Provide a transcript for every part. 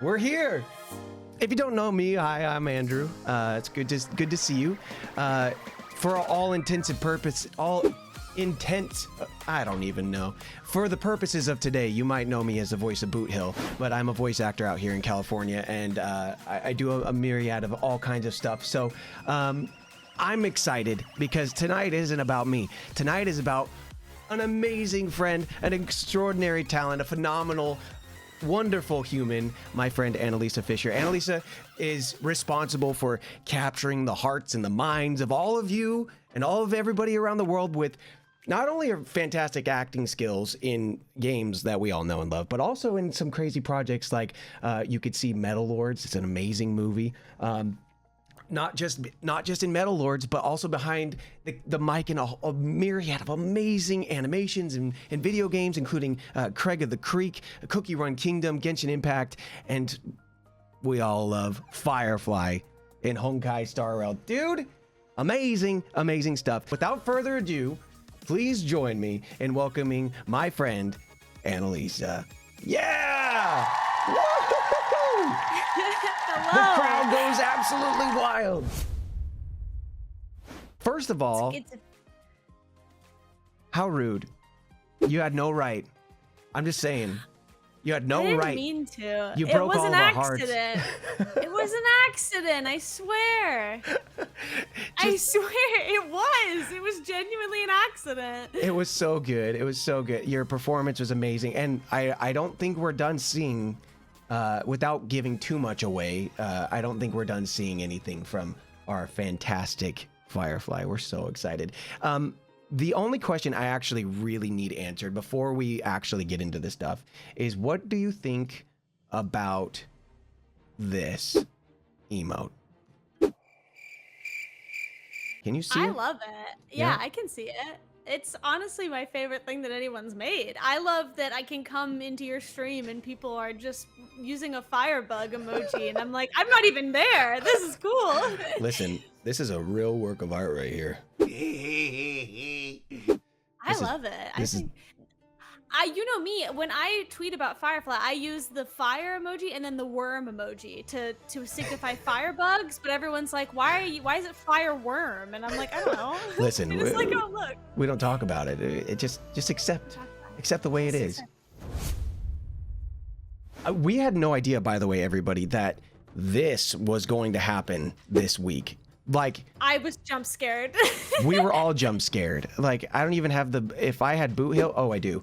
We're here. If you don't know me, hi, I'm Andrew. It's good to see you. For all intents and purposes, I don't even know. For the purposes of today, you might know me as the voice of Boothill, but I'm a voice actor out here in California, and I do a myriad of all kinds of stuff. So I'm excited because tonight isn't about me. Tonight is about an amazing friend, an extraordinary talent, a phenomenal, wonderful human, my friend Analesa Fisher. Analesa is responsible for capturing the hearts and the minds of all of you and all of everybody around the world with not only her fantastic acting skills in games that we all know and love, but also in some crazy projects like you could see Metal Lords. It's an amazing movie. Not just in Metal Lords, but also behind the mic in a myriad of amazing animations and video games, including Craig of the Creek, Cookie Run Kingdom, Genshin Impact, and we all love Firefly in Honkai Star Rail. Dude, amazing, amazing stuff. Without further ado, please join me in welcoming my friend, Analesa. Yeah! Woo-hoo-hoo! The crowd goes absolutely wild. First of all, how rude. You had no right. I'm just saying. You had no right. I didn't mean to. You broke all of our hearts. It was an accident, I swear. I swear it was. It was genuinely an accident. It was so good. It was so good. Your performance was amazing. And I don't think we're done seeing, without giving too much away, I don't think we're done seeing anything from our fantastic Firefly. We're so excited. The only question I actually really need answered before we actually get into this stuff is, what do you think about this emote? Can you see it? I love it. Yeah, I can see it. It's honestly my favorite thing that anyone's made. I love that I can come into your stream and people are just using a firebug emoji and I'm like, I'm not even there. This is cool. Listen, this is a real work of art right here. I love it. You know me, when I tweet about Firefly, I use the fire emoji and then the worm emoji to signify firebugs, but everyone's like, why is it fire worm? And I'm like, I don't know. Listen, it's like, oh, look. We don't talk about it. It just accept the way it is. We had no idea, by the way, everybody, that this was going to happen this week. Like, I was jump scared. We were all jump scared. Like, I don't even have if I had Boothill. Oh, I do.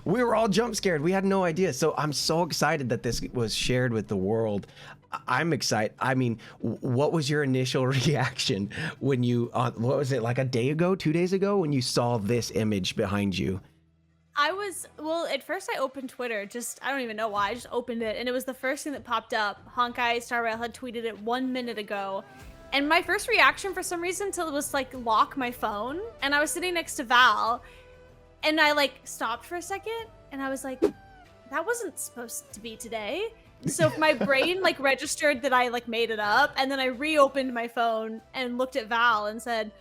We were all jump scared. We had no idea. So I'm so excited that this was shared with the world. I'm excited. I mean, what was your initial reaction when you, what was it, like a day ago, 2 days ago, when you saw this image behind you? Well, at first I opened Twitter, I don't even know why, I just opened it, and it was the first thing that popped up. Honkai Star Rail had tweeted it 1 minute ago, and my first reaction for some reason was like lock my phone, and I was sitting next to Val, and I like stopped for a second, and I was like, that wasn't supposed to be today. So my brain like registered that I like made it up, and then I reopened my phone and looked at Val and said,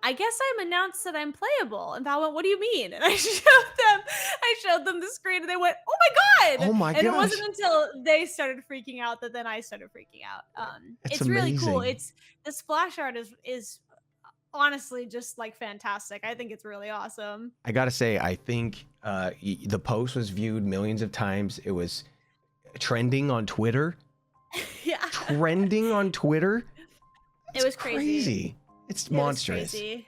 I guess I'm announced that I'm playable. And Val went, what do you mean? And I showed them the screen and they went, oh my God. Oh my gosh. And it wasn't until they started freaking out that then I started freaking out. It's really cool. The splash art is honestly just like fantastic. I think it's really awesome. I gotta say, I think the post was viewed millions of times. It was trending on Twitter. Yeah. Trending on Twitter. It was crazy. It's monstrous. Crazy.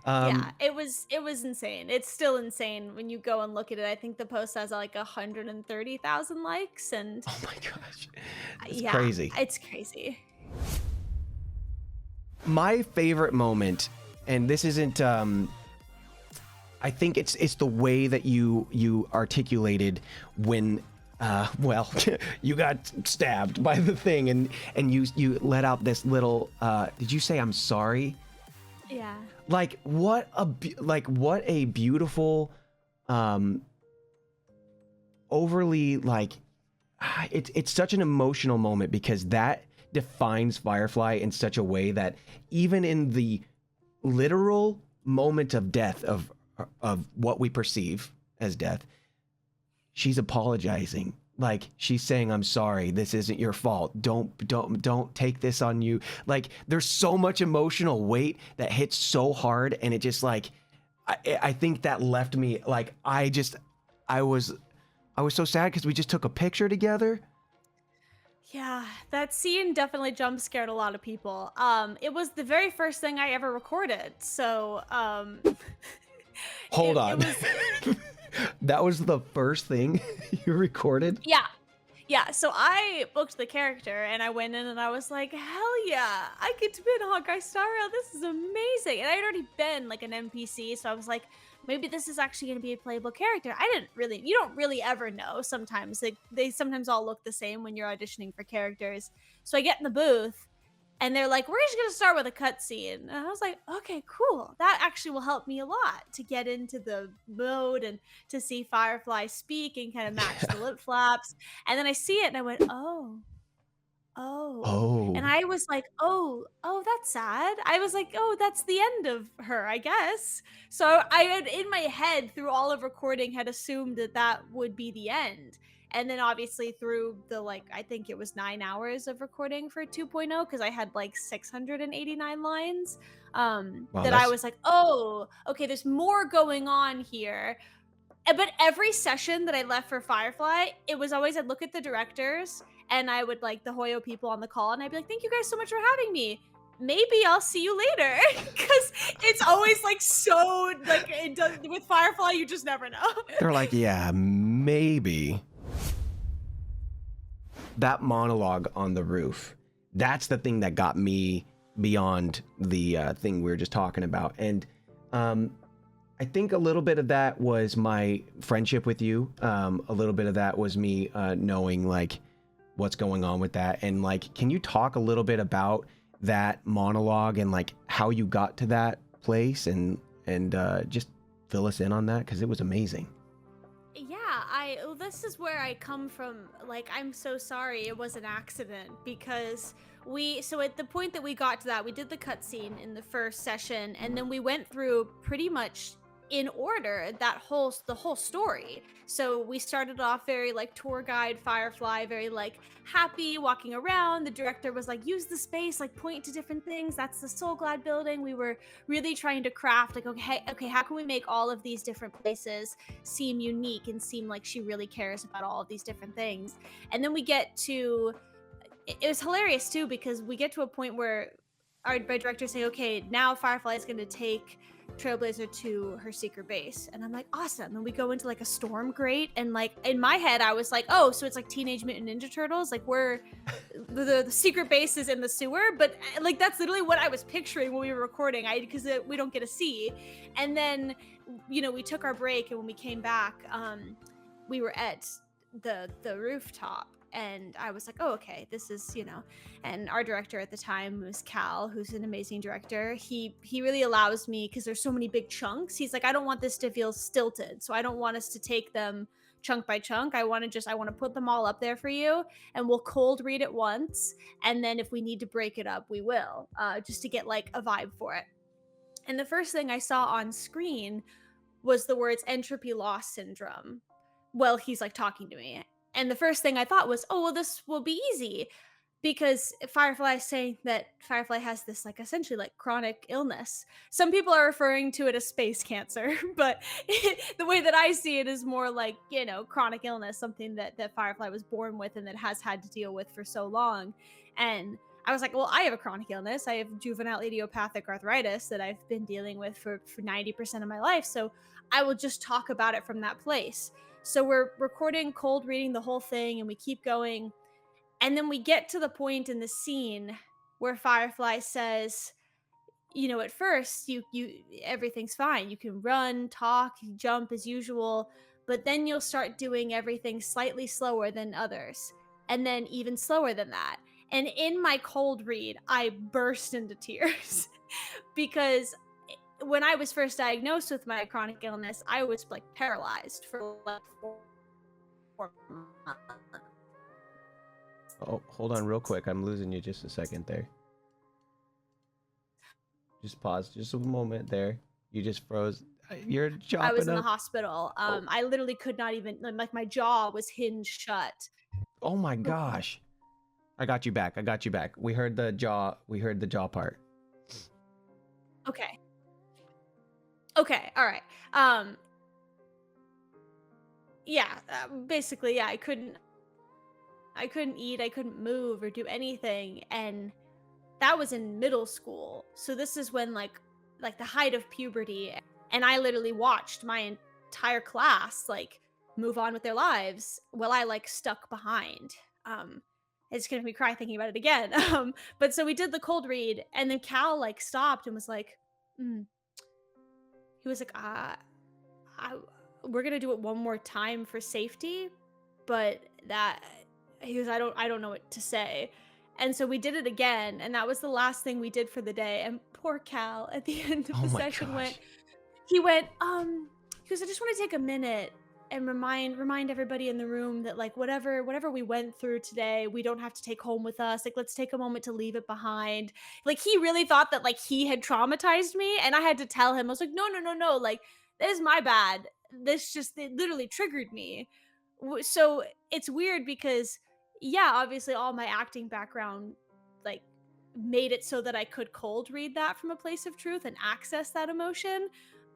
Yeah, it was insane. It's still insane when you go and look at it. I think the post has like 130,000 likes, and oh my gosh, it's crazy. It's crazy. My favorite moment, and this isn't. I think it's the way that you articulated when. Well, you got stabbed by the thing, and you let out this little. Did you say I'm sorry? Yeah. Like what a beautiful, overly like, it's such an emotional moment because that defines Firefly in such a way that even in the literal moment of death of what we perceive as death, she's apologizing. Like, she's saying, I'm sorry, this isn't your fault. Don't take this on you. Like, there's so much emotional weight that hits so hard, and it just like, I think that left me like, I was so sad because we just took a picture together. Yeah, that scene definitely jump scared a lot of people. It was the very first thing I ever recorded, so Hold it, on. it was That was the first thing you recorded? yeah. Yeah, so I booked the character and I went in and I was like, hell yeah, I get to be in Honkai Star Rail. This is amazing. And I had already been like an NPC, so I was like, maybe this is actually going to be a playable character. You don't really ever know sometimes. They sometimes all look the same when you're auditioning for characters. So I get in the booth and they're like, we're just going to start with a cutscene. And I was like, okay, cool. That actually will help me a lot to get into the mode and to see Firefly speak and kind of match the lip flaps. And then I see it and I went, oh. And Oh. I was like, oh, that's sad. I was like, oh, that's the end of her, I guess. So I had in my head through all of recording had assumed that that would be the end. And then obviously through the like, I think it was 9 hours of recording for 2.0 because I had like 689 lines. Wow, That I that's was like, oh, okay, there's more going on here. But every session that I left for Firefly, it was always I'd look at the directors and I would like the Hoyo people on the call and I'd be like, thank you guys so much for having me. Maybe I'll see you later. Because it's always like so, like it does with Firefly, you just never know. they're like, yeah, maybe. That monologue on the roof, that's the thing that got me beyond the thing we were just talking about. And I think a little bit of that was my friendship with you. A little bit of that was me knowing like what's going on with that. And like, can you talk a little bit about that monologue and like how you got to that place and just fill us in on that? Because it was amazing. Yeah, this is where I come from. Like, I'm so sorry it was an accident because so at the point that we got to that, we did the cutscene in the first session, and then we went through pretty much in order the whole story. So we started off very like tour guide Firefly, very like happy walking around. The director was like, use the space, like point to different things. That's the Soul Glad building. We were really trying to craft like, okay, how can we make all of these different places seem unique and seem like she really cares about all of these different things. And then we get to, it was hilarious too, because we get to a point where my director saying, okay, now Firefly is going to take Trailblazer to her secret base. And I'm like, awesome. And we go into like a storm grate. And like in my head, I was like, oh, so it's like Teenage Mutant Ninja Turtles. Like we're the secret base is in the sewer. But like that's literally what I was picturing when we were recording. Because we don't get to see. And then, you know, we took our break. And when we came back, we were at the rooftop. And I was like, oh, okay, this is, you know, and our director at the time was Cal, who's an amazing director. He really allows me, because there's so many big chunks. He's like, I don't want this to feel stilted. So I don't want us to take them chunk by chunk. I want to put them all up there for you, and we'll cold read it once. And then if we need to break it up, we will, just to get like a vibe for it. And the first thing I saw on screen was the words entropy loss syndrome. Well, he's like talking to me. And the first thing I thought was, oh, well, this will be easy, because Firefly is saying that Firefly has this like essentially like chronic illness. Some people are referring to it as space cancer, but the way that I see it is more like, you know, chronic illness, something that Firefly was born with and that has had to deal with for so long. And I was like, well, I have a chronic illness. I have juvenile idiopathic arthritis that I've been dealing with for 90% of my life. So I will just talk about it from that place. So we're recording, cold reading the whole thing, and we keep going. And then we get to the point in the scene where Firefly says, you know, at first you everything's fine. You can run, talk, jump as usual, but then you'll start doing everything slightly slower than others, and then even slower than that. And in my cold read, I burst into tears because when I was first diagnosed with my chronic illness, I was like paralyzed for like 4 months. Oh, hold on real quick. I'm losing you just a second there. Just pause. Just a moment there. You just froze. You're I was chopping in the up. hospital. Oh, I literally could not even, like, my jaw was hinged shut. oh my gosh. I got you back. I got you back. We heard the jaw. We heard the jaw part. Okay. Okay. All right. Um, yeah, basically, yeah, I couldn't eat, I couldn't move or do anything, and that was in middle school. So this is when like the height of puberty, and I literally watched my entire class like move on with their lives while I like stuck behind. Um it's gonna make me cry thinking about it again. But so we did the cold read, and then Cal like stopped and was like, mm. He was like, I, we're gonna do it one more time for safety, but that he was I don't know what to say. And so we did it again, and that was the last thing we did for the day. And poor Cal at the end of Oh the my session gosh. he went, he goes, I just want to take a minute and remind everybody in the room that like whatever we went through today, we don't have to take home with us. Like let's take a moment to leave it behind. Like he really thought that like he had traumatized me, and I had to tell him. I was like, no, like this is my bad. This just it literally triggered me. So it's weird because yeah, obviously all my acting background like made it so that I could cold read that from a place of truth and access that emotion,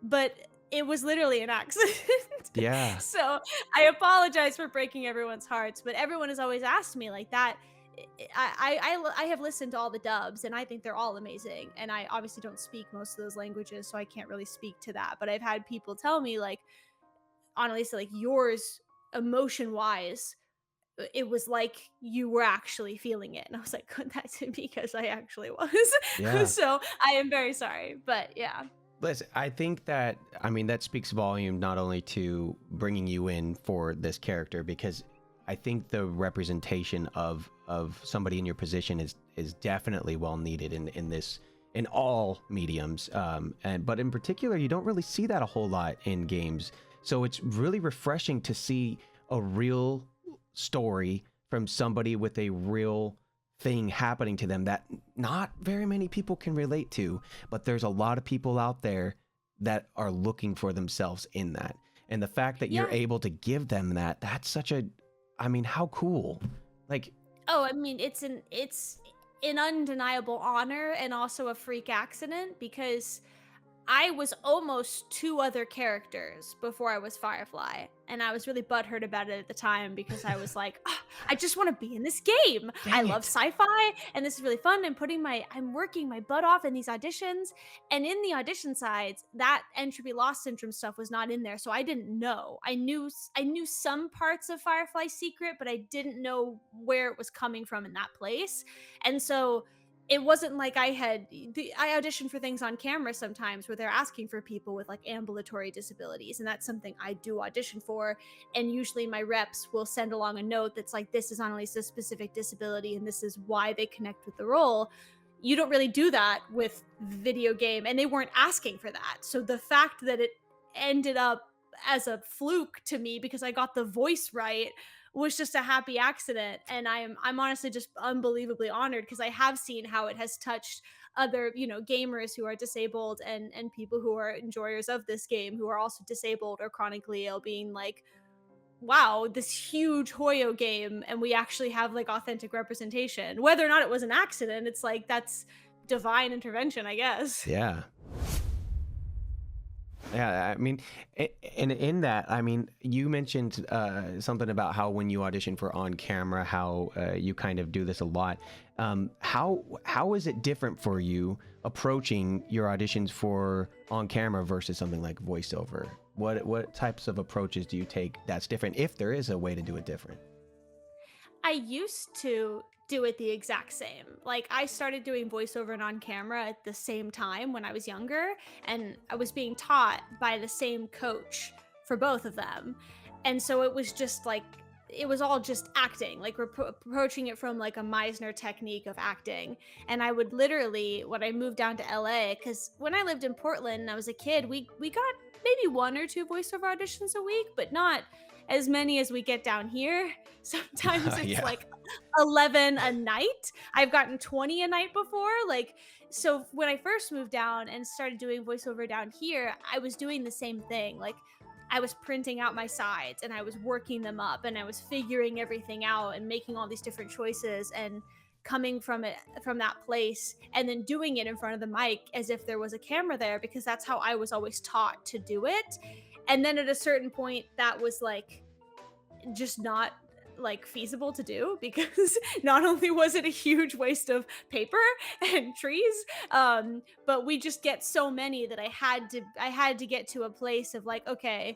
but it was literally an accident. Yeah. So I apologize for breaking everyone's hearts, but everyone has always asked me like that. I have listened to all the dubs, and I think they're all amazing. And I obviously don't speak most of those languages, so I can't really speak to that. But I've had people tell me like, Annalisa, like yours, emotion wise, it was like you were actually feeling it. And I was like, that's because I actually was. Yeah. So I am very sorry, but yeah. Listen, I think that, I mean, that speaks volume not only to bringing you in for this character, because I think the representation of somebody in your position is definitely well needed in this in all mediums. But in particular, you don't really see that a whole lot in games. So it's really refreshing to see a real story from somebody with a real thing happening to them that not very many people can relate to, but there's a lot of people out there that are looking for themselves in that. And the fact that you're Yeah. able to give them that, that's such a, I mean, how cool. Like, Oh, I mean, it's an undeniable honor and also a freak accident because I was almost two other characters before I was Firefly, and I was really butthurt about it at the time because I was like, "Ah, I just want to be in this game. I dang love it. sci-fi, and this is really fun. I'm working my butt off in these auditions, and in the audition sides, that entropy loss syndrome stuff was not in there, so I didn't know. I knew some parts of Firefly secret, but I didn't know where it was coming from in that place, and so it wasn't like I audition for things on camera sometimes where they're asking for people with like ambulatory disabilities, and that's something I do audition for. And usually my reps will send along a note that's like, this is Annalisa's specific disability and this is why they connect with the role. You don't really do that with video game, and they weren't asking for that. So the fact that it ended up as a fluke to me because I got the voice right was just a happy accident, and I'm honestly just unbelievably honored because I have seen how it has touched other gamers who are disabled and people who are enjoyers of this game who are also disabled or chronically ill, being like, wow, this huge Hoyo game, and we actually have like authentic representation. Whether or not it was an accident, it's like that's divine intervention, I guess. Yeah. Yeah, I mean, and in that, I mean, you mentioned something about how when you audition for on camera, how you kind of do this a lot. How is it different for you approaching your auditions for on camera versus something like voiceover? What types of approaches do you take that's different, if there is a way to do it different? I used to do it the exact same. Like I started doing voiceover and on camera at the same time when I was younger, and I was being taught by the same coach for both of them. And so it was just like it was all just acting, like we're approaching it from like a Meisner technique of acting. And I would literally, when I moved down to LA, because when I lived in Portland and I was a kid, we got maybe one or two voiceover auditions a week, but not as many as we get down here. Sometimes it's Yeah. like 11 a night. I've gotten 20 a night before. Like, so when I first moved down and started doing voiceover down here, I was doing the same thing. Like, I was printing out my sides and I was working them up and I was figuring everything out and making all these different choices and coming from it from that place and then doing it in front of the mic as if there was a camera there, because that's how I was always taught to do it. And then at a certain point that was like just not like feasible to do, because not only was it a huge waste of paper and trees, but we just get so many that I had to get to a place of like, okay,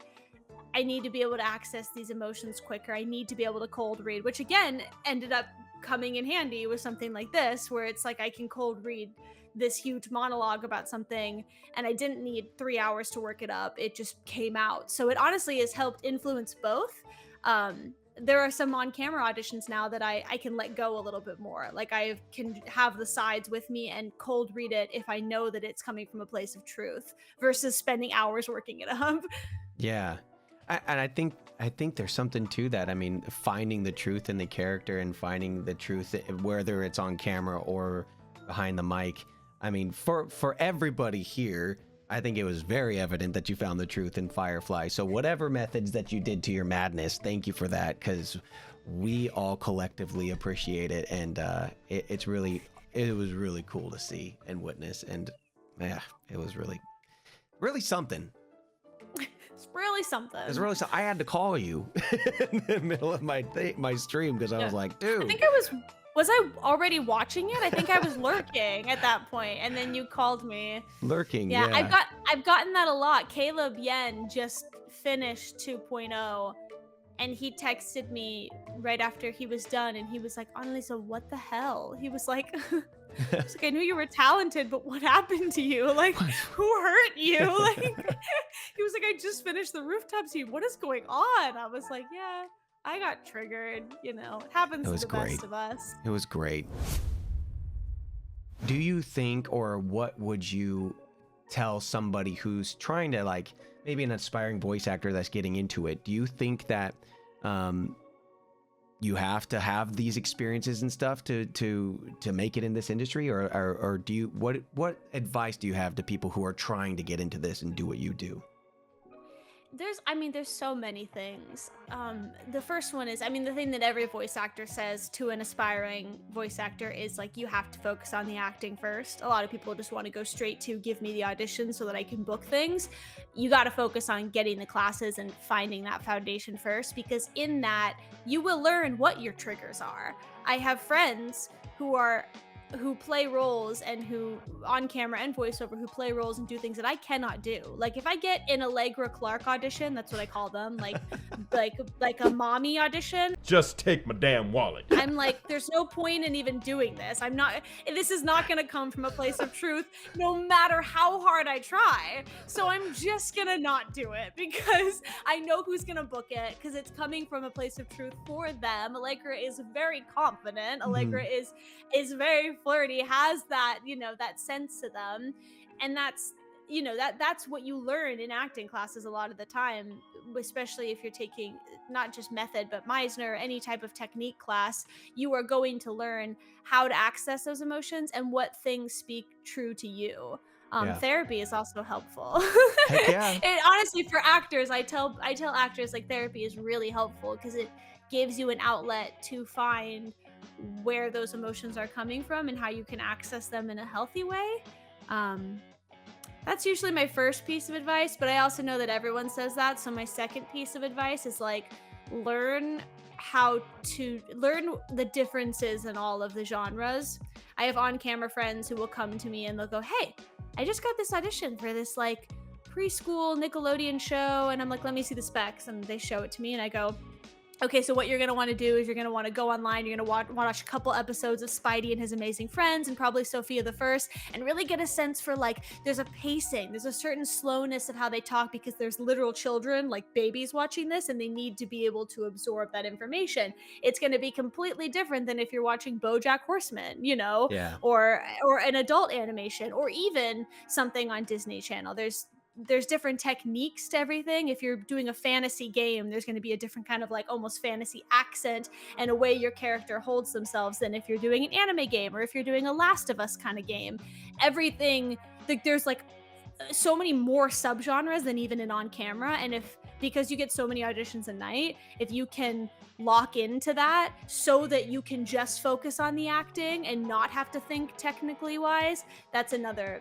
I need to be able to access these emotions quicker. I need to be able to cold read, which again ended up coming in handy with something like this, where it's like I can cold read this huge monologue about something and I didn't need 3 hours to work it up. It just came out. So it honestly has helped influence both. There are some on camera auditions now that I can let go a little bit more. Like I can have the sides with me and cold read it if I know that it's coming from a place of truth versus spending hours working it up. Yeah. And I think there's something to that. I mean, finding the truth in the character and finding the truth, whether it's on camera or behind the mic. I mean, for everybody here, I think it was very evident that you found the truth in Firefly. So whatever methods that you did to your madness, thank you for that, because we all collectively appreciate it, and it was really cool to see and witness, and yeah, it was really something. It's really something. It's really something. I had to call you in the middle of my stream because I was like, dude. I think was I already watching it? I think I was lurking at that point, and then you called me. Lurking, Yeah, yeah. I've gotten that a lot. Caleb Yen just finished 2.0, and he texted me right after he was done, and he was like, "Analesa, what the hell?" He was like, I knew you were talented, but what happened to you? Like, who hurt you?" Like, he was like, "I just finished the rooftop scene. What is going on?" I was like, "Yeah, I got triggered. You know, it happens to the best of us." It was great. Do you think, or what would you tell somebody who's trying to, like, maybe an aspiring voice actor that's getting into it? Do you think that you have to have these experiences and stuff to make it in this industry, or do you, what advice do you have to people who are trying to get into this and do what you do? There's so many things. The first one is, the thing that every voice actor says to an aspiring voice actor is like, you have to focus on the acting first. A lot of people just want to go straight to give me the audition so that I can book things. You got to focus on getting the classes and finding that foundation first, because in that you will learn what your triggers are. I have friends who play roles and who on camera and voiceover who play roles and do things that I cannot do. Like if I get an Allegra Clark audition, that's what I call them, like a mommy audition. Just take my damn wallet. I'm like, there's no point in even doing this. This is not gonna come from a place of truth, no matter how hard I try. So I'm just gonna not do it, because I know who's gonna book it, because it's coming from a place of truth for them. Allegra is very confident. Allegra is very flirty, has that, that sense to them. And that's what you learn in acting classes a lot of the time, especially if you're taking not just method but Meisner, any type of technique class. You are going to learn how to access those emotions and what things speak true to you. Therapy is also helpful. Heck yeah. And honestly, for actors, I tell actors, like, therapy is really helpful because it gives you an outlet to find where those emotions are coming from and how you can access them in a healthy way. That's usually my first piece of advice, but I also know that everyone says that. So my second piece of advice is like, learn the differences in all of the genres. I have on-camera friends who will come to me and they'll go, "Hey, I just got this audition for this like preschool Nickelodeon show," and I'm like, "Let me see the specs," and they show it to me and I go, "Okay, so what you're going to want to do is you're going to want to go online, you're going to watch a couple episodes of Spidey and His Amazing Friends and probably Sophia the First, and really get a sense for, like, there's a pacing, there's a certain slowness of how they talk, because there's literal children, like babies, watching this, and they need to be able to absorb that information. It's going to be completely different than if you're watching BoJack Horseman, Yeah. or an adult animation, or even something on Disney Channel. There's there's different techniques to everything. If you're doing a fantasy game, there's going to be a different kind of like almost fantasy accent and a way your character holds themselves than if you're doing an anime game or if you're doing a Last of Us kind of game. Everything, like there's like so many more subgenres than even in on camera. And if, because you get so many auditions a night, if you can lock into that so that you can just focus on the acting and not have to think technically wise, that's another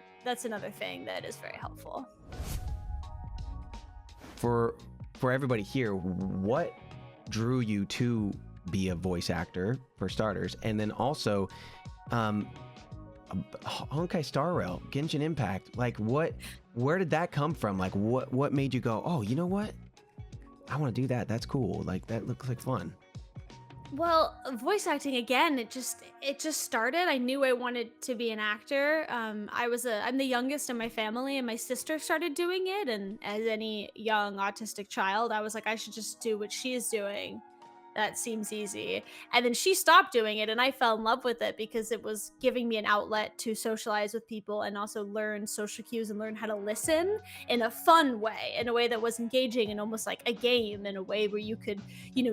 thing that is very helpful. For everybody here, what drew you to be a voice actor, for starters, and then also Honkai Star Rail, Genshin Impact, like where did that come from? Like what made you go, oh, you know what, I want to do that, that's cool, like that looks like fun? Well, voice acting again, it just started. I knew I wanted to be an actor. I'm the youngest in my family, and my sister started doing it, and as any young autistic child, I was like, I should just do what she's doing. That seems easy. And then she stopped doing it, and I fell in love with it because it was giving me an outlet to socialize with people and also learn social cues and learn how to listen in a fun way, in a way that was engaging and almost like a game, in a way where you could,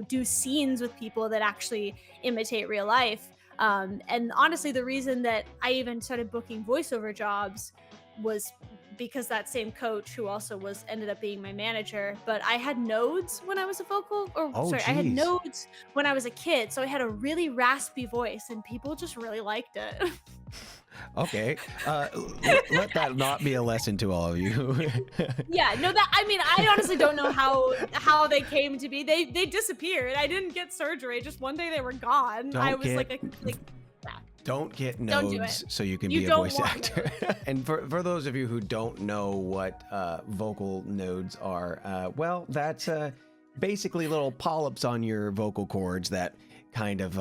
do scenes with people that actually imitate real life. And honestly, the reason that I even started booking voiceover jobs was because that same coach, who also ended up being my manager, but I had nodes when I was a I had Geez. nodes when I was a kid, so I had a really raspy voice and people just really liked it. Okay, let that not be a lesson to all of you. Yeah, no, that, I mean, I honestly don't know how they came to be. They disappeared. I didn't get surgery. Just one day they were gone. I was like yeah. Don't get Don't do nodes it. so you can You be a don't voice want actor. And for those of you who don't know what vocal nodes are, well, that's basically little polyps on your vocal cords that kind of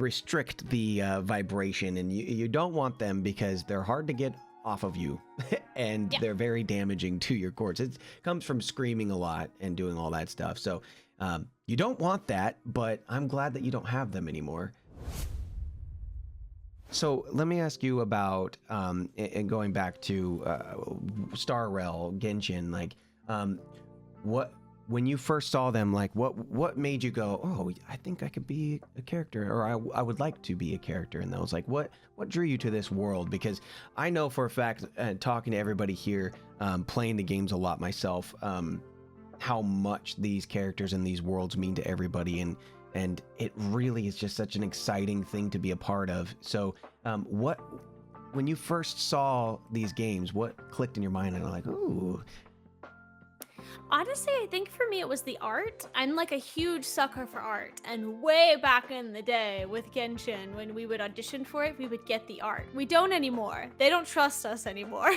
restrict the vibration, and you don't want them because they're hard to get off of you and Yeah. they're very damaging to your cords. It comes from screaming a lot and doing all that stuff. So you don't want that, but I'm glad that you don't have them anymore. So let me ask you about, and going back to Star Rail, Genshin, like, when you first saw them, like, what made you go, oh, I think I could be a character, or I would like to be a character in those? Like, what drew you to this world? Because I know for a fact, talking to everybody here, playing the games a lot myself, how much these characters and these worlds mean to everybody, and it really is just such an exciting thing to be a part of. So when you first saw these games, what clicked in your mind and like, ooh? Honestly, I think for me it was the art. I'm like a huge sucker for art, and way back in the day with Genshin, when we would audition for it, we would get the art. We don't anymore. They don't trust us anymore.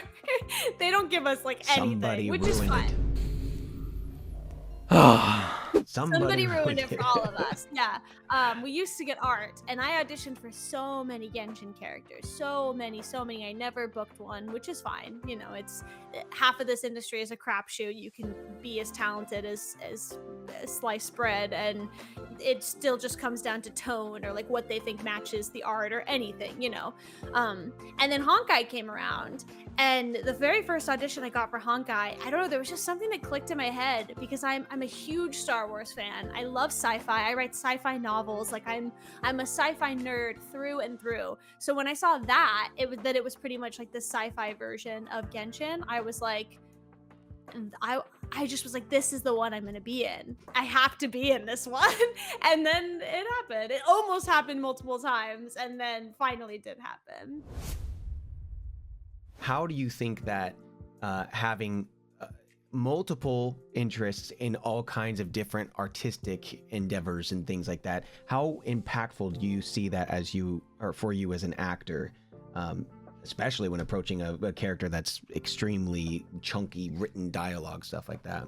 They don't give us like Somebody anything, which is ruined fine. Somebody ruined it for all of us. Yeah. We used to get art, and I auditioned for so many Genshin characters. So many. I never booked one, which is fine. It's half of this industry is a crapshoot. You can be as talented as sliced bread, and it still just comes down to tone or like what they think matches the art or anything, And then Honkai came around, and the very first audition I got for Honkai, I don't know, there was just something that clicked in my head because I'm a huge Star Wars fan. I love sci-fi. I write sci-fi novels. Like I'm a sci-fi nerd through and through. So when I saw that, it was pretty much like the sci-fi version of Genshin, I was like, I just was like, this is the one I'm going to be in. I have to be in this one. And then it happened. It almost happened multiple times, and then finally did happen. How do you think that having multiple interests in all kinds of different artistic endeavors and things like that, how impactful do you see that for you as an actor, especially when approaching a character that's extremely chunky written dialogue, stuff like that?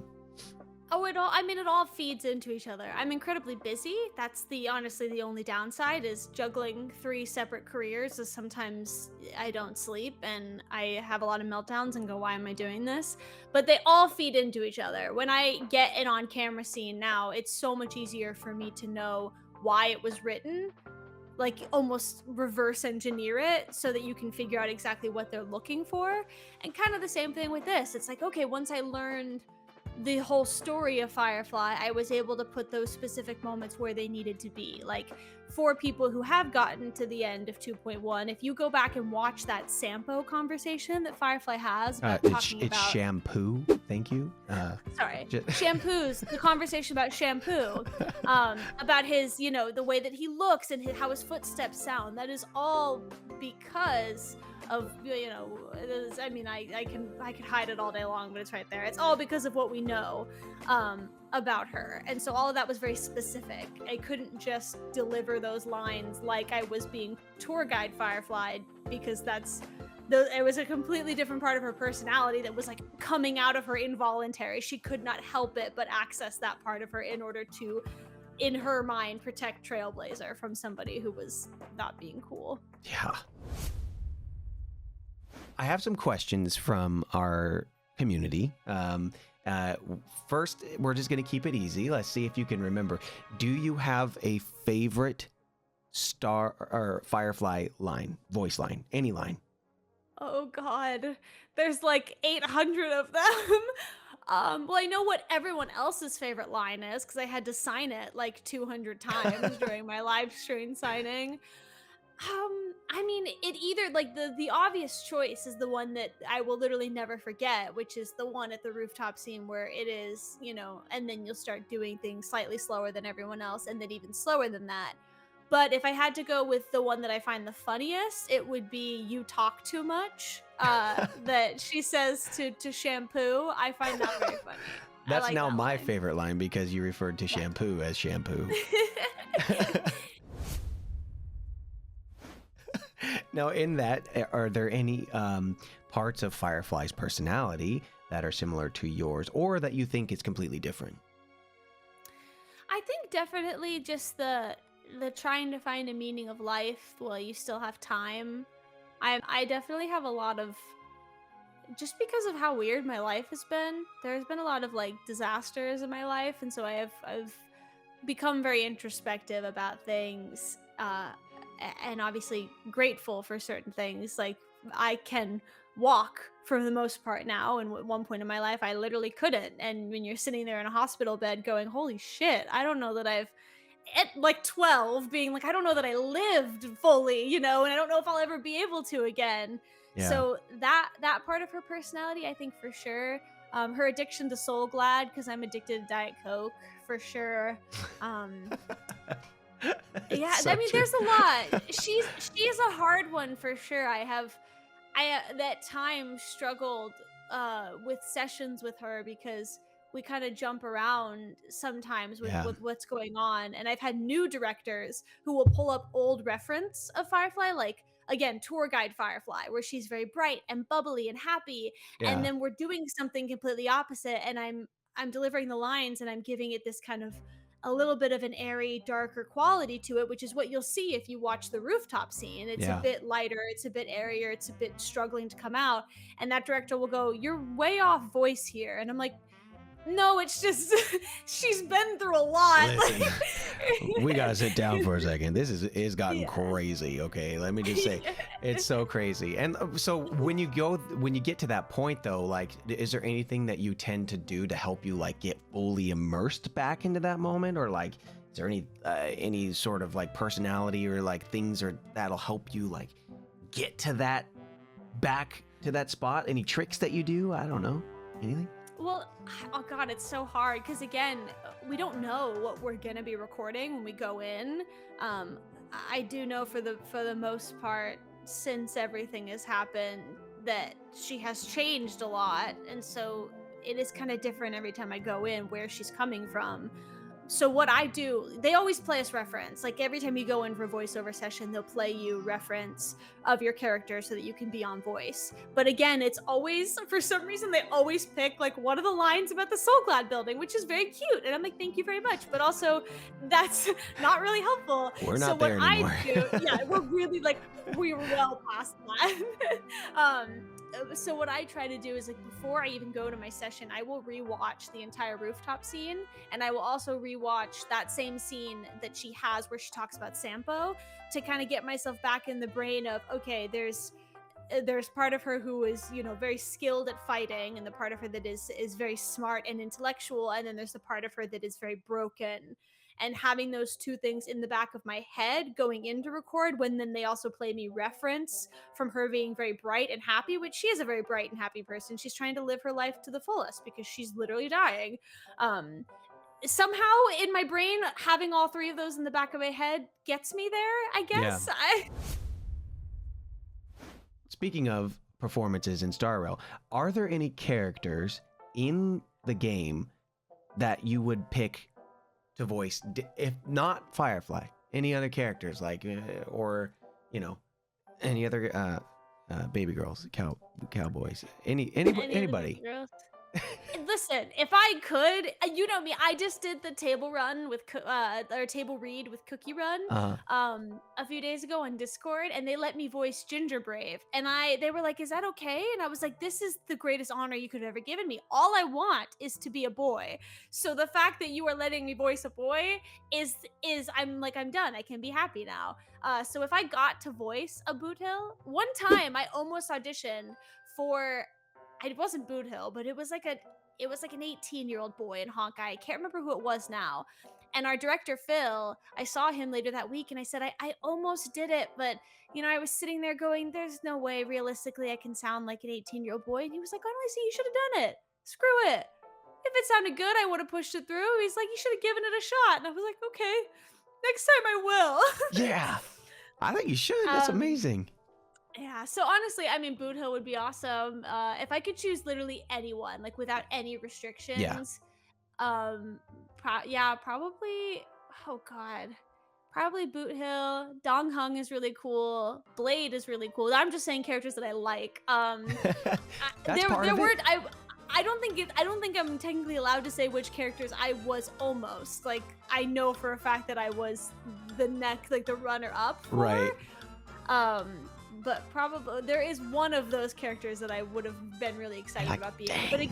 Oh, it all feeds into each other. I'm incredibly busy. That's honestly the only downside, is juggling 3 separate careers. Is sometimes I don't sleep and I have a lot of meltdowns and go, why am I doing this? But they all feed into each other. When I get an on-camera scene now, it's so much easier for me to know why it was written, like almost reverse engineer it so that you can figure out exactly what they're looking for. And kind of the same thing with this. It's like, okay, once I learned the whole story of Firefly, I was able to put those specific moments where they needed to be. Like, for people who have gotten to the end of 2.1, if you go back and watch that Sampo conversation that Firefly has about talking it's about shampoo. Thank you. Shampoos, the conversation about shampoo, about his, you know, the way that he looks and how his footsteps sound. That is all because of, you know, I mean, I could hide it all day long, but it's right there. It's all because of what we know about her. And so all of that was very specific. I couldn't just deliver those lines like I was being tour guide Firefly, because it was a completely different part of her personality that was like coming out of her involuntary. She could not help it but access that part of her in order to, in her mind, protect Trailblazer from somebody who was not being cool. Yeah. I have some questions from our community. First, we're just going to keep it easy. Let's see if you can remember. Do you have a favorite Star or Firefly line, voice line, any line? Oh God, there's like 800 of them. Well, I know what everyone else's favorite line is because I had to sign it like 200 times during my live stream signing. I mean, it either, like, the obvious choice is the one that I will literally never forget, which is the one at the rooftop scene where it is, you know, and then you'll start doing things slightly slower than everyone else, and then even slower than that. But if I had to go with the one that I find the funniest, it would be "You talk too much," that she says to Shampoo. I find that very funny. That's like now that my line. favorite line because you referred to Shampoo as Shampoo. Now, in that, are there any parts of Firefly's personality that are similar to yours, or that you think is completely different? I think definitely just the trying to find a meaning of life while you still have time. I definitely have a lot of, just because of how weird my life has been. There's been a lot of like disasters in my life, and so I've become very introspective about things, and obviously grateful for certain things. Like, I can walk for the most part now, and at one point in my life I literally couldn't. And when you're sitting there in a hospital bed going, holy shit, I don't know that I've, at like 12, being like, I don't know that I lived fully, you know, and I don't know if I'll ever be able to again. Yeah. So that part of her personality, I think, for sure. Her addiction to Soul Glad, because I'm addicted to Diet Coke, for sure. Yeah, So I mean, true. there's a lot. She's a hard one for sure. I that time struggled with sessions with her because we kind of jump around sometimes with, Yeah. with what's going on, and I've had new directors who will pull up old reference of Firefly, like, again, tour guide Firefly, where she's very bright and bubbly and happy, and Yeah. then we're doing something completely opposite, and I'm delivering the lines and I'm giving it this kind of a little bit of an airy, darker quality to it, which is what you'll see if you watch the rooftop scene. It's a Yeah. bit lighter, it's a bit airier, it's a bit struggling to come out. And that director will go, "You're way off voice here." And I'm like, no, it's just she's been through a lot. Listen, we gotta sit down for a second. This is gotten Yeah. crazy. Okay, let me just say, it's so crazy. And so when you get to that point though, like, is there anything that you tend to do to help you like get fully immersed back into that moment, or like, is there any sort of like personality or like things or that'll help you like get to that, back to that spot? Any tricks that you do? I don't know. Anything? Well, oh God, it's so hard because, again, we don't know what we're gonna be recording when we go in. I do know for the most part, since everything has happened, that she has changed a lot, and so it is kind of different every time I go in where she's coming from. So what I do, they always play us reference. Like, every time you go in for a voiceover session, they'll play you reference of your character so that you can be on voice. But again, it's always, for some reason, they always pick like one of the lines about the Soul Glad building, which is very cute. And I'm like, thank you very much. But also, that's not really helpful. We're not so there what anymore. I do, yeah, we're really like, we're well past that. so what I try to do is, like, before I even go to my session, I will rewatch the entire rooftop scene, and I will also rewatch that same scene that she has where she talks about Sampo, to kind of get myself back in the brain of, okay, there's part of her who is, you know, very skilled at fighting, and the part of her that is very smart and intellectual, and then there's the part of her that is very broken. And having those two things in the back of my head going into record, when then they also play me reference from her being very bright and happy, which she is a very bright and happy person. She's trying to live her life to the fullest because she's literally dying. Somehow in my brain, having all three of those in the back of my head gets me there, I guess. Yeah. Speaking of performances in Star Rail, are there any characters in the game that you would pick to voice, if not Firefly, any other characters, like, or, you know, any other baby girls, cowboys, anybody? Listen, if I could, you know me, I just did the table run with or table read with Cookie Run a few days ago on Discord, and they let me voice Ginger Brave, and they were like, is that okay? And I was like, this is the greatest honor you could have ever given me. All I want is to be a boy. So the fact that you are letting me voice a boy is I'm done. I can be happy now. So if I got to voice a Boothill, one time I almost auditioned for, it wasn't Boothill, but it was like an 18-year-old boy in Honkai. I can't remember who it was now. And our director, Phil, I saw him later that week, and I said, I almost did it, but, you know, I was sitting there going, there's no way realistically I can sound like an 18-year-old boy. And he was like, honestly, you should have done it. Screw it. If it sounded good, I would have pushed it through. He's like, you should have given it a shot. And I was like, okay, next time I will. Yeah, I think you should. That's amazing. Yeah, so honestly, I mean, Boothill would be awesome. If I could choose literally anyone, like without any restrictions, probably, oh god, probably Boothill. Dong Hung is really cool. Blade is really cool. I'm just saying characters that I like. That's part of it. I don't think I'm technically allowed to say which characters I was almost. Like, I know for a fact that I was the runner up for. Right. But probably there is one of those characters that I would have been really excited about being. Dang. But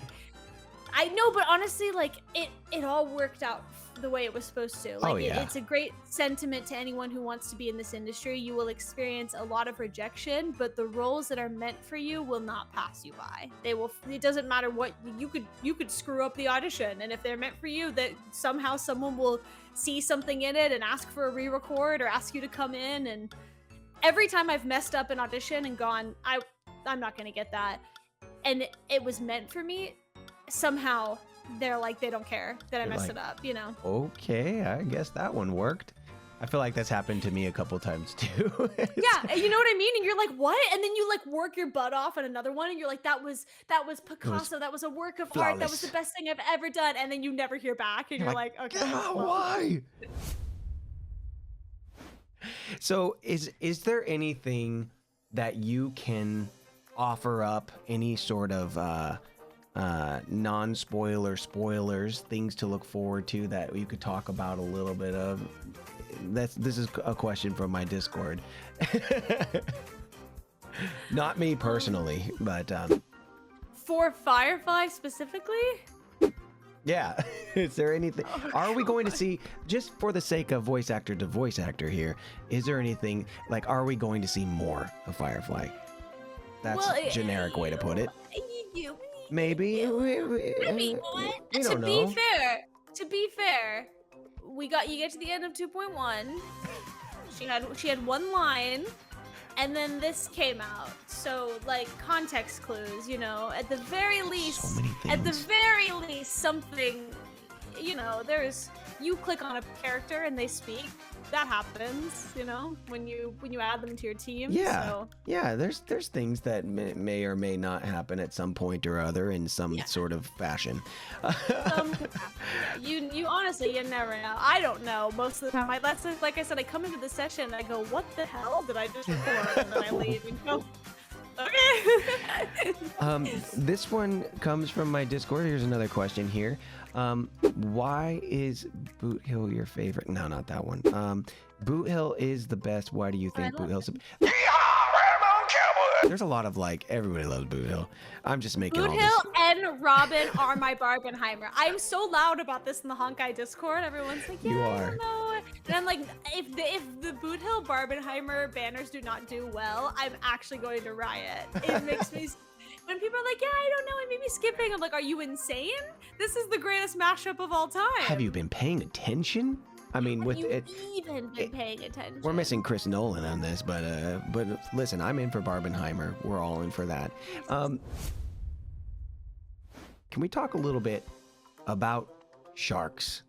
I know, but honestly, like, it all worked out the way it was supposed to. Like, it's a great sentiment to anyone who wants to be in this industry. You will experience a lot of rejection, but the roles that are meant for you will not pass you by. They will. It doesn't matter what you could screw up the audition, and if they're meant for you, that somehow someone will see something in it and ask for a re-record or ask you to come in. And every time I've messed up an audition and gone, I'm not gonna get that, and it was meant for me, somehow they're like, they don't care that I messed it up, you know? Okay, I guess that one worked. I feel like that's happened to me a couple times too. Yeah, you know what I mean? And you're like, what? And then you like work your butt off on another one, and you're like, that was Picasso, that was a work of art, that was the best thing I've ever done, and then you never hear back, and you're like, okay. Why? So is there anything that you can offer up, any sort of spoilers, things to look forward to that you could talk about a little bit of? This is a question from my Discord. Not me personally, but for Firefly specifically? Yeah. Is there anything? Are we going to see, just for the sake of voice actor to voice actor here, is there anything, like, are we going to see more of Firefly? That's a generic way to put it. Maybe. We don't know. To be fair, you get to the end of 2.1. She had one line, and then this came out. So, like, context clues, you know, at the very least, so many things. Something, you know, you click on a character and they speak. That happens, you know, when you add them to your team. Yeah. So. Yeah, there's things that may or may not happen at some point or other in some sort of fashion. You honestly, you never know. I don't know most of the time. Like I said, I come into the session and I go, what the hell did I just record? And then I leave and go, okay. This one comes from my Discord. Here's another question here. Why is Boothill your favorite? No, not that one. Boothill is the best. Why do you think Boothill's the best? There's a lot of like, everybody loves Boothill. I'm just making all this. Boothill and Robin are my Barbenheimer. I'm so loud about this in the Honkai Discord. Everyone's like, yeah, You I are. don't know. And I'm like, if the Boothill Barbenheimer banners do not do well, I'm actually going to riot. It makes me... When people are like, yeah, I don't know, it made me skipping. I'm like, are you insane? This is the greatest mashup of all time. Have you been paying attention? I mean, Have with you it, even been paying attention? we're missing Chris Nolan on this, but listen, I'm in for Barbenheimer. We're all in for that. Can we talk a little bit about sharks?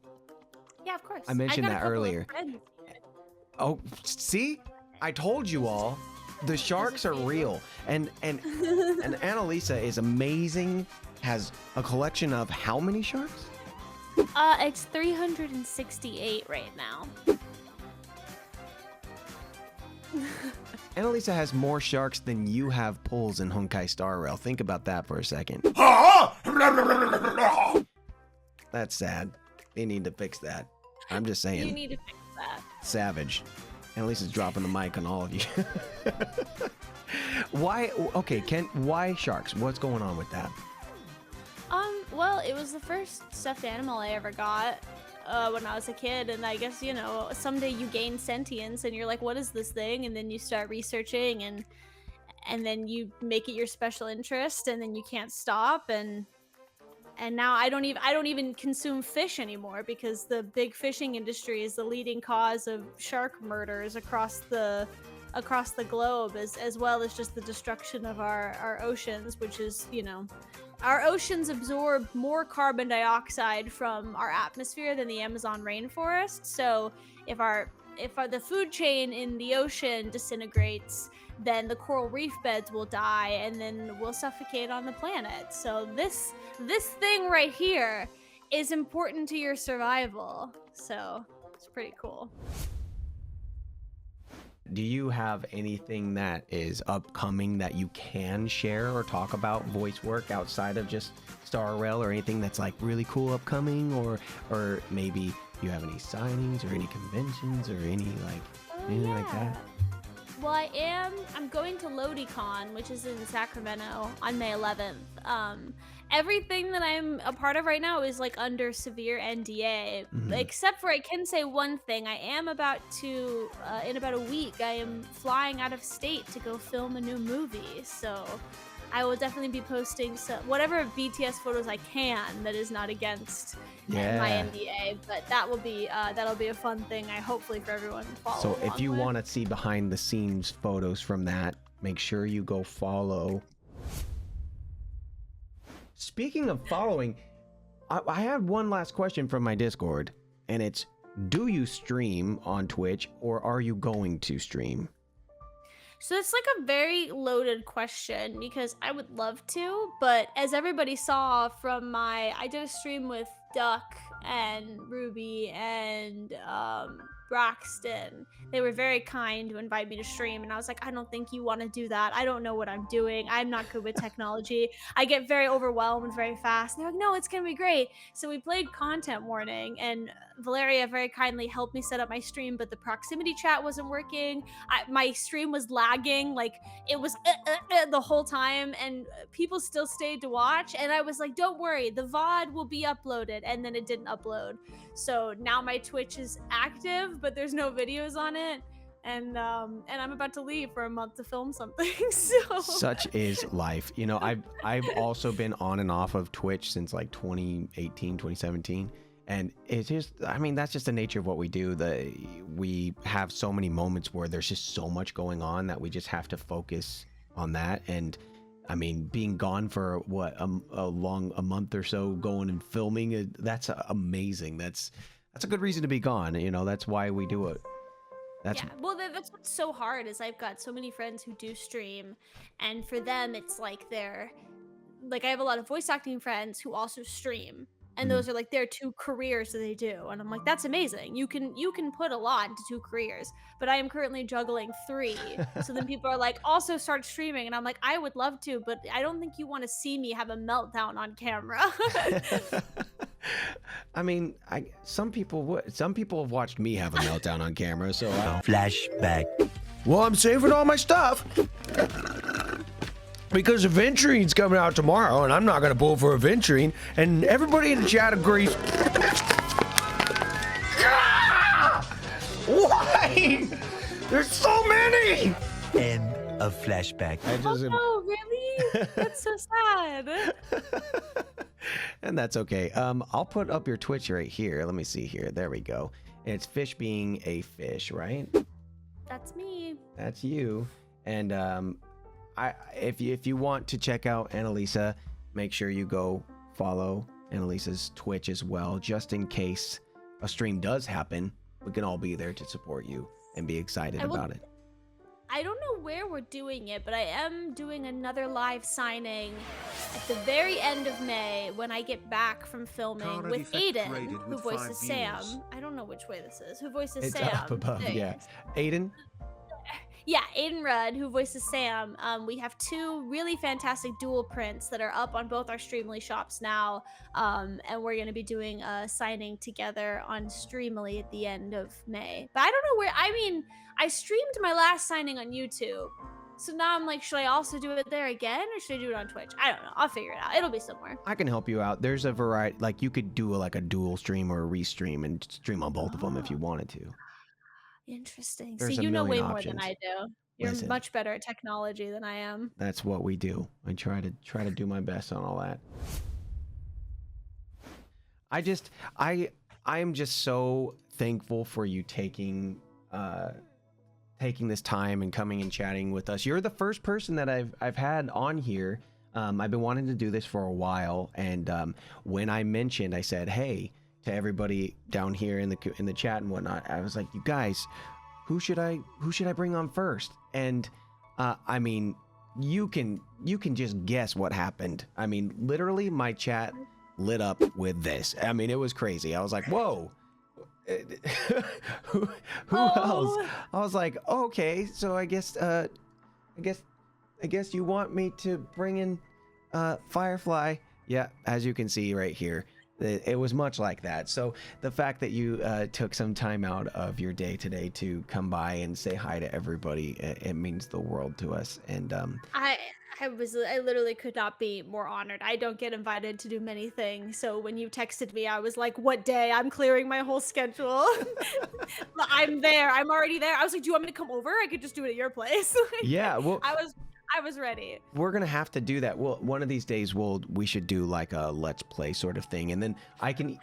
Yeah, of course. I mentioned got a that couple of earlier. friends. Oh, see? I told you all. The sharks are real. And Analesa is amazing. Has a collection of how many sharks? It's 368 right now. Analesa has more sharks than you have pulls in Honkai Star Rail. Think about that for a second. That's sad. They need to fix that. I'm just saying. You need to fix that. Savage. Annalisa's dropping the mic on all of you. Why? Okay, why sharks? What's going on with that? Well, it was the first stuffed animal I ever got when I was a kid, and I guess, you know, someday you gain sentience and you're like, what is this thing? And then you start researching, and then you make it your special interest, and then you can't stop, and now I don't even consume fish anymore, because the big fishing industry is the leading cause of shark murders across the globe, as well as just the destruction of our oceans, which is, you know, our oceans absorb more carbon dioxide from our atmosphere than the Amazon rainforest. So if the food chain in the ocean disintegrates, then the coral reef beds will die, and then we'll suffocate on the planet. So this thing right here is important to your survival. So it's pretty cool. Do you have anything that is upcoming that you can share or talk about voice work outside of just Star Rail, or anything that's like really cool upcoming, or maybe you have any signings or any conventions or any anything like that? Well, I'm going to LodiCon, which is in Sacramento, on May 11th. Everything that I'm a part of right now is like under severe NDA, except for I can say one thing. I am about to, in about a week, I am flying out of state to go film a new movie. So I will definitely be posting whatever BTS photos I can that is not against my NDA. But that'll be a fun thing. Hopefully for everyone to follow. So if you want to see behind the scenes photos from that, make sure you go follow. Speaking of following, I had one last question from my Discord, and it's, do you stream on Twitch, or are you going to stream? So it's like a very loaded question, because I would love to, but as everybody saw from I did a stream with Duck and Ruby and Braxton. They were very kind to invite me to stream, and I was like, I don't think you want to do that. I don't know what I'm doing. I'm not good with technology. I get very overwhelmed very fast. And they're like, no, it's gonna be great. So we played content warning, and Valeria very kindly helped me set up my stream, but the proximity chat wasn't working. My stream was lagging, like it was the whole time, and people still stayed to watch. And I was like, don't worry, the VOD will be uploaded, and then it didn't upload. So now my Twitch is active, but there's no videos on it, and I'm about to leave for a month to film something. So such is life. You know, I've also been on and off of Twitch since like 2018, 2017. And it's just, I mean, that's just the nature of what we do. We have so many moments where there's just so much going on that we just have to focus on that. And I mean, being gone for what, a month or so, going and filming, that's amazing. That's a good reason to be gone. You know, that's why we do it. Yeah, well, that's what's so hard, is I've got so many friends who do stream, and for them, it's like I have a lot of voice acting friends who also stream. And those are like their two careers that they do. And I'm like, that's amazing. You can put a lot into two careers, but I am currently juggling 3. So then people are like, also start streaming. And I'm like, I would love to, but I don't think you want to see me have a meltdown on camera. I mean, some people have watched me have a meltdown on camera, so Flashback. well, I'm saving all my stuff. because Aventurine's coming out tomorrow, and I'm not gonna pull for Aventurine. And everybody in the chat agrees. Why? There's so many. End of flashback. Oh, really? That's so sad. And that's okay. I'll put up your Twitch right here. Let me see here. There we go. And it's fish being a fish, right? That's me. That's you. And if you want to check out Analesa, make sure you go follow Analesa's Twitch as well, just in case a stream does happen. We can all be there to support you and be excited about it. I don't know where we're doing it, but I am doing another live signing at the very end of May when I get back from filming with Aiden, who voices Sam. I don't know which way this is. Who voices Sam? It's up above, yeah. Aiden? Yeah, Aiden Rudd, who voices Sam. We have 2 really fantastic dual prints that are up on both our Streamly shops now, and we're going to be doing a signing together on Streamly at the end of May. But I don't know where. I mean, I streamed my last signing on YouTube, so now I'm like, should I also do it there again, or should I do it on Twitch? I don't know. I'll figure it out. It'll be somewhere. I can help you out. There's a variety. Like, you could do a dual stream or a restream and stream on both of them if you wanted to. Interesting. There's See, you know way options. more than I do. You're much better at technology than I am. That's what we do. I try to do my best on all that. I am just so thankful for you taking this time and coming and chatting with us. You're the first person that I've had on here. I've been wanting to do this for a while, and when I mentioned, I said, hey, to everybody down here in the chat and whatnot, I was like, you guys, who should I bring on first? And I mean, you can just guess what happened. I mean, literally my chat lit up with this. I mean, it was crazy. I was like, whoa. who else? I was like, okay, so I guess you want me to bring in Firefly. Yeah, as you can see right here, it was much like that. So the fact that you took some time out of your day today to come by and say hi to everybody, it means the world to us. And I literally could not be more honored. I don't get invited to do many things. So when you texted me, I was like, what day? I'm clearing my whole schedule. I'm there. I'm already there. I was like, do you want me to come over? I could just do it at your place. Yeah, well, I was ready. We're gonna have to do that. Well, one of these days we should do like a let's play sort of thing, and then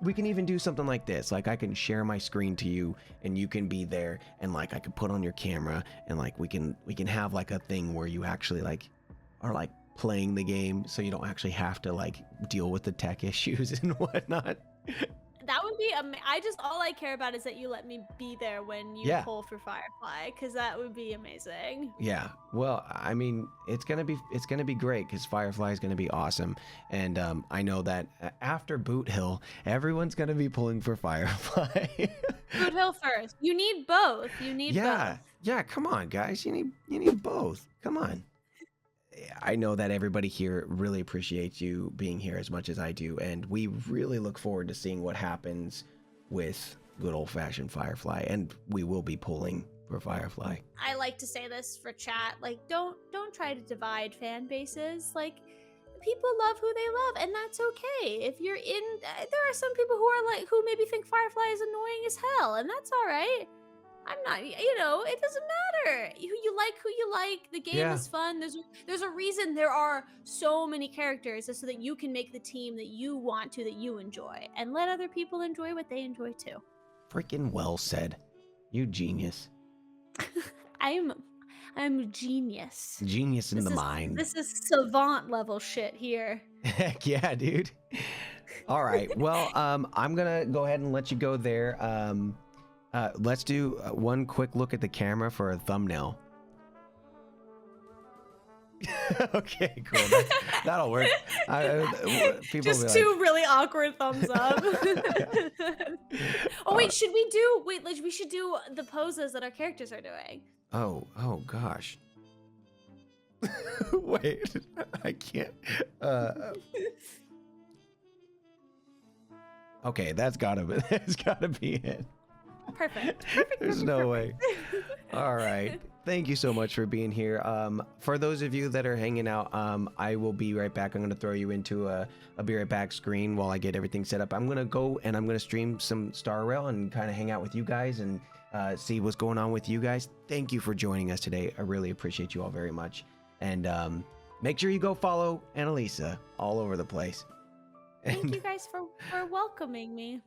we can even do something like this. Like, I can share my screen to you, and you can be there, and like I can put on your camera, and like we can have like a thing where you actually like are like playing the game, so you don't actually have to like deal with the tech issues and whatnot. That would be all I care about is that you let me be there when you pull for Firefly, because that would be amazing. Yeah, well, I mean, it's gonna be great because Firefly is gonna be awesome, and I know that after Boothill, everyone's gonna be pulling for Firefly. Boothill first. You need both. You need both. Yeah. Come on, guys. You need both. Come on. I know that everybody here really appreciates you being here as much as I do, and we really look forward to seeing what happens with good old-fashioned Firefly, and we will be pulling for Firefly. I like to say this for chat, like, don't try to divide fan bases. Like, people love who they love, and that's okay. If you're in, there are some people who maybe think Firefly is annoying as hell, and that's all right. I'm not, it doesn't matter. Who you like. The game is fun. There's a reason there are so many characters, so that you can make the team that you want to, that you enjoy, and let other people enjoy what they enjoy too. Freaking well said. You genius. I'm genius. Genius in the mind. This is savant level shit here. Heck yeah, dude. All right. Well, I'm gonna go ahead and let you go there. Let's do one quick look at the camera for a thumbnail. Okay, cool. That'll work. People just two really awkward thumbs up. Wait, we should do the poses that our characters are doing. Oh gosh. Wait, I can't. Okay, that's gotta be it. Perfect. There's no way. All right. Thank you so much for being here. For those of you that are hanging out, I will be right back. I'm going to throw you into a be right back screen while I get everything set up. I'm going to go and I'm going to stream some Star Rail and kind of hang out with you guys and see what's going on with you guys. Thank you for joining us today. I really appreciate you all very much. And make sure you go follow Analesa all over the place. Thank you guys for welcoming me.